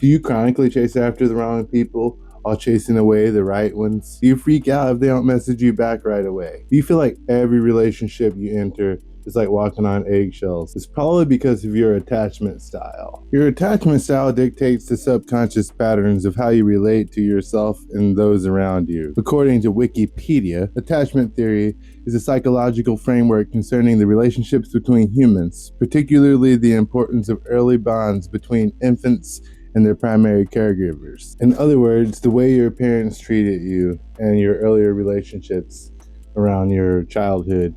Do you chronically chase after the wrong people while chasing away the right ones? Do you freak out if they don't message you back right away? Do you feel like every relationship you enter is like walking on eggshells? It's probably because of your attachment style. Your attachment style dictates the subconscious patterns of how you relate to yourself and those around you. According to Wikipedia, attachment theory is a psychological framework concerning the relationships between humans, particularly the importance of early bonds between infants and their primary caregivers. In other words, the way your parents treated you and your earlier relationships around your childhood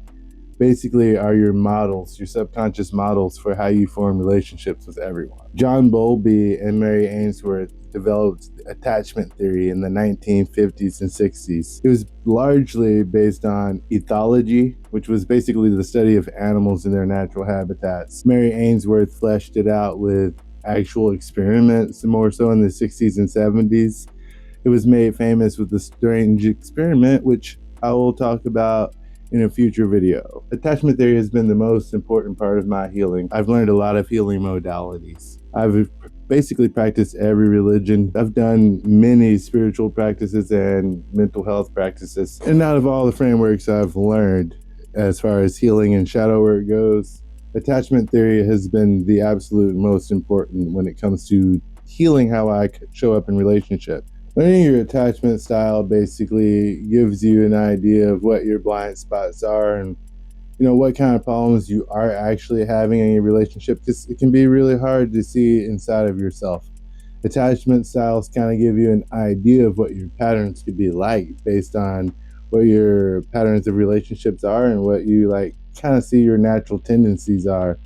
basically are your models, your subconscious models for how you form relationships with everyone. John Bowlby and Mary Ainsworth developed attachment theory in the 1950s and 60s. It was largely based on ethology, which was basically the study of animals in their natural habitats. Mary Ainsworth fleshed it out with actual experiments, more so in the 60s and 70s. It was made famous with the strange experiment, which I will talk about in a future video. Attachment theory has been the most important part of my healing. I've learned a lot of healing modalities. I've basically practiced every religion. I've done many spiritual practices and mental health practices. And out of all the frameworks I've learned, as far as healing and shadow work goes, attachment theory has been the absolute most important when it comes to healing how I show up in relationship. Learning your attachment style basically gives you an idea of what your blind spots are and what kind of problems you are actually having in your relationship, because it can be really hard to see inside of yourself. Attachment styles kind of give you an idea of what your patterns could be like based on what your patterns of relationships are and what you kind of see your natural tendencies are.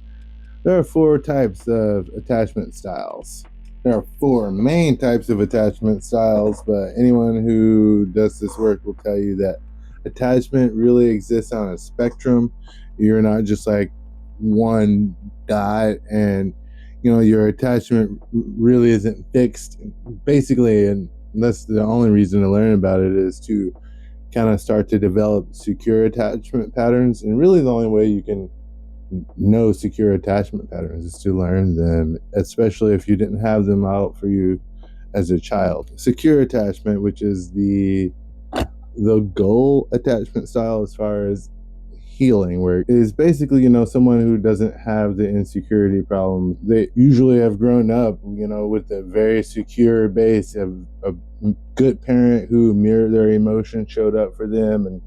There are four types of attachment styles. There are four main types of attachment styles, but anyone who does this work will tell you that attachment really exists on a spectrum. You're not just like one dot, and your attachment really isn't fixed. Basically, and that's the only reason to learn about it, is to kind of start to develop secure attachment patterns. And really the only way you can know secure attachment patterns is to learn them, especially if you didn't have them out for you as a child. Secure attachment, which is the goal attachment style as far as healing work, is basically someone who doesn't have the insecurity problem. They usually have grown up with a very secure base of a good parent who mirrored their emotions, showed up for them, and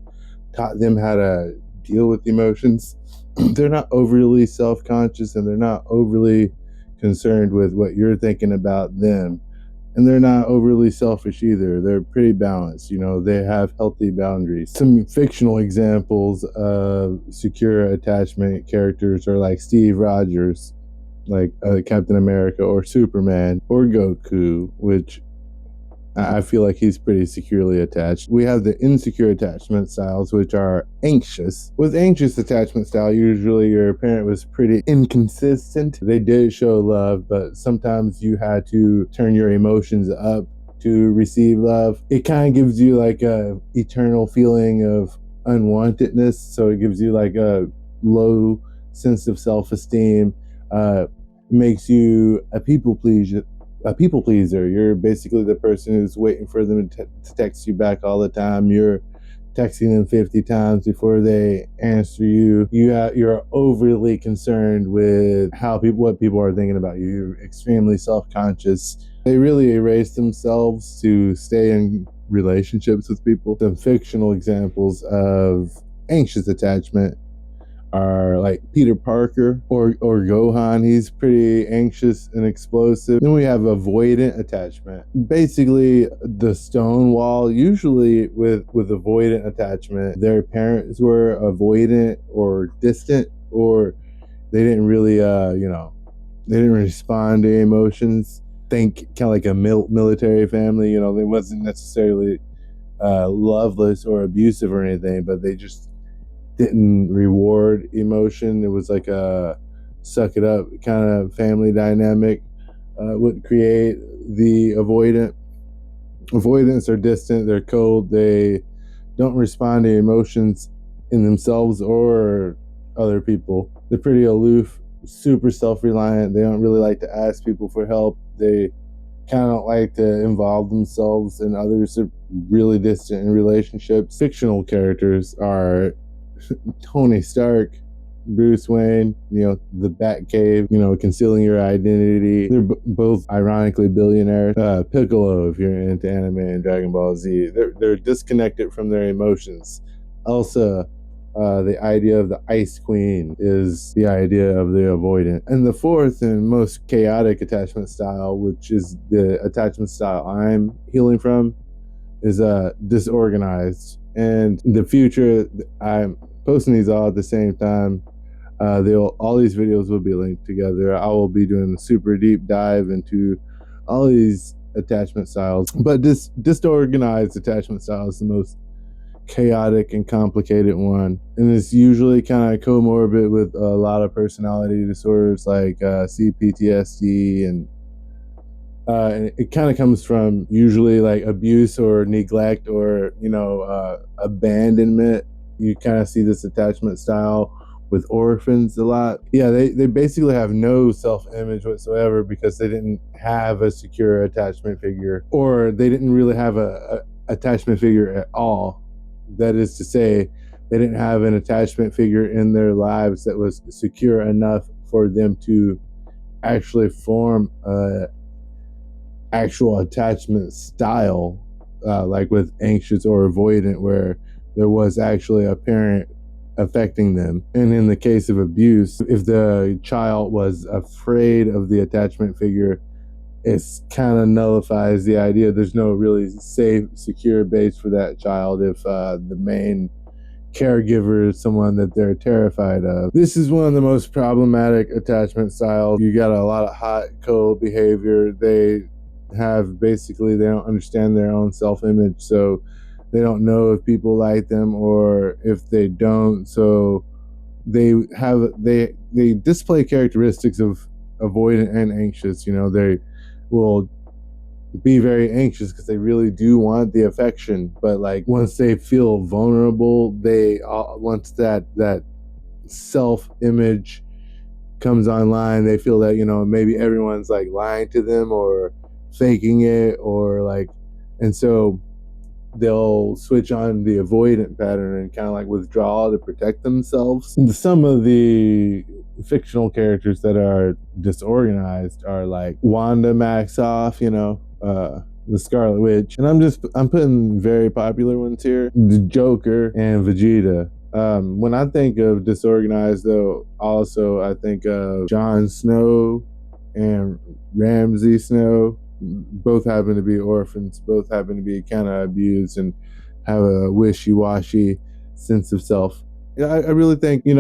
taught them how to deal with emotions. They're not overly self-conscious, and they're not overly concerned with what you're thinking about them, and they're not overly selfish either. They're pretty balanced. They have healthy boundaries. Some fictional examples of secure attachment characters are like Steve Rogers, like Captain America, or Superman, or Goku, which I feel like he's pretty securely attached. We have the insecure attachment styles, which are anxious. With anxious attachment style, usually your parent was pretty inconsistent. They did show love, but sometimes you had to turn your emotions up to receive love. It kind of gives you like a eternal feeling of unwantedness. So it gives you like a low sense of self-esteem, makes you a people pleaser. You're basically the person who's waiting for them to text you back all the time. You're texting them 50 times before they answer you. You're overly concerned with what people are thinking about you. You're extremely self-conscious. They really erase themselves to stay in relationships with people. Some fictional examples of anxious attachment are like Peter Parker or Gohan. He's pretty anxious and explosive. Then we have avoidant attachment. Basically, the stone wall. Usually with avoidant attachment, their parents were avoidant or distant, or they didn't really they didn't respond to emotions. Think kind of like a military family. They wasn't necessarily loveless or abusive or anything, but they just didn't reward emotion. It was like a suck it up kind of family dynamic would create the avoidant. Avoidants are distant, they're cold, they don't respond to emotions in themselves or other people. They're pretty aloof, super self-reliant. They don't really like to ask people for help. They kind of don't like to involve themselves in others are really distant in relationships. Fictional characters are Tony Stark, Bruce Wayne, the Batcave, concealing your identity. They're both ironically billionaires. Piccolo, if you're into anime and Dragon Ball Z, they're disconnected from their emotions. Elsa, the idea of the Ice Queen is the idea of the avoidant. And the fourth and most chaotic attachment style, which is the attachment style I'm healing from, is disorganized. And the future, I'm posting these all at the same time. All these videos will be linked together. I will be doing a super deep dive into all these attachment styles, but this disorganized attachment style is the most chaotic and complicated one, and it's usually kind of comorbid with a lot of personality disorders like CPTSD, and it kind of comes from usually like abuse or neglect or abandonment. You kind of see this attachment style with orphans a lot. Yeah, they basically have no self-image whatsoever because they didn't have a secure attachment figure, or they didn't really have a attachment figure at all. That is to say, they didn't have an attachment figure in their lives that was secure enough for them to actually form a actual attachment style, like with anxious or avoidant, where there was actually a parent affecting them. And in the case of abuse, if the child was afraid of the attachment figure, it kind of nullifies the idea. There's no really safe, secure base for that child if the main caregiver is someone that they're terrified of. This is one of the most problematic attachment styles. You got a lot of hot, cold behavior. They don't understand their own self-image, so they don't know if people like them or if they don't. So they display characteristics of avoidant and anxious. They will be very anxious because they really do want the affection, but like once they feel vulnerable, once that self-image comes online, they feel that maybe everyone's like lying to them or faking it, or like, and so they'll switch on the avoidant pattern and kind of like withdraw to protect themselves. Some of the fictional characters that are disorganized are like Wanda Maximoff, the Scarlet Witch, and I'm putting very popular ones here: the Joker and Vegeta. When I think of disorganized, though, also I think of Jon Snow and Ramsay Snow. Both happen to be orphans, both happen to be kind of abused and have a wishy-washy sense of self. Yeah, I really think, you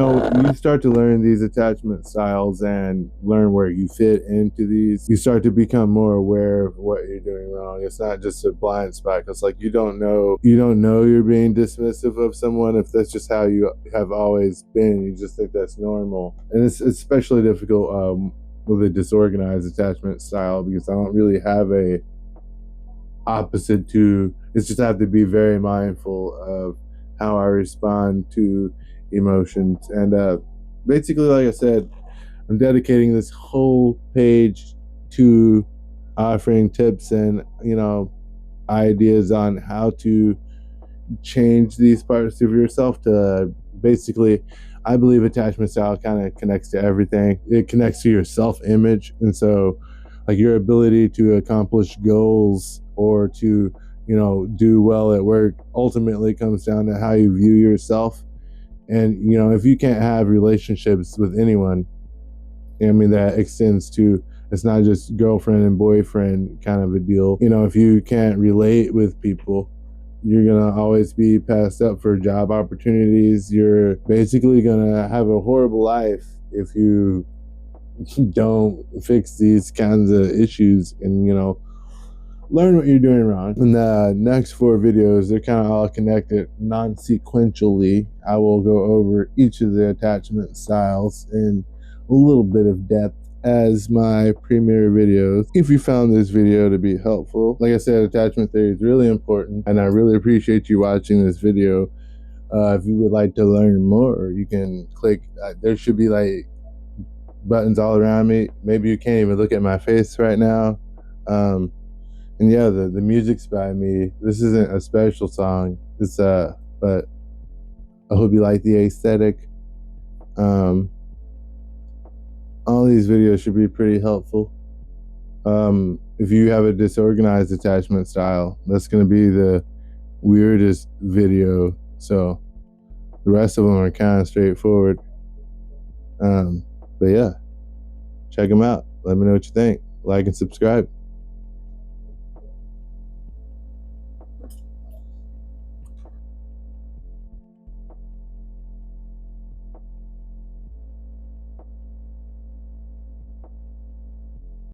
start to learn these attachment styles and learn where you fit into these. You start to become more aware of what you're doing wrong. It's not just a blind spot. It's like you don't know you're being dismissive of someone if that's just how you have always been. You just think that's normal. And it's especially difficult with a disorganized attachment style because I don't really have a opposite to. It's just I have to be very mindful of how I respond to emotions. And basically, like I said, I'm dedicating this whole page to offering tips and ideas on how to change these parts of yourself to basically, I believe attachment style kind of connects to everything. It connects to your self-image, and so like your ability to accomplish goals or to do well at work ultimately comes down to how you view yourself. And if you can't have relationships with anyone, that extends to, it's not just girlfriend and boyfriend kind of a deal. If you can't relate with people, you're gonna always be passed up for job opportunities. You're basically gonna have a horrible life if you don't fix these kinds of issues and learn what you're doing wrong. In the next 4 videos, they're kind of all connected non-sequentially. I will go over each of the attachment styles in a little bit of depth as my premiere videos. If you found this video to be helpful, like I said, attachment theory is really important, and I really appreciate you watching this video. If you would like to learn more, you can click, there should be like buttons all around me. Maybe you can't even look at my face right now. And yeah, the music's by me. This isn't a special song. It's but I hope you like the aesthetic. Um, all these videos should be pretty helpful. If you have a disorganized attachment style, that's gonna be the weirdest video. So the rest of them are kind of straightforward. But yeah, check them out. Let me know what you think. Like and subscribe.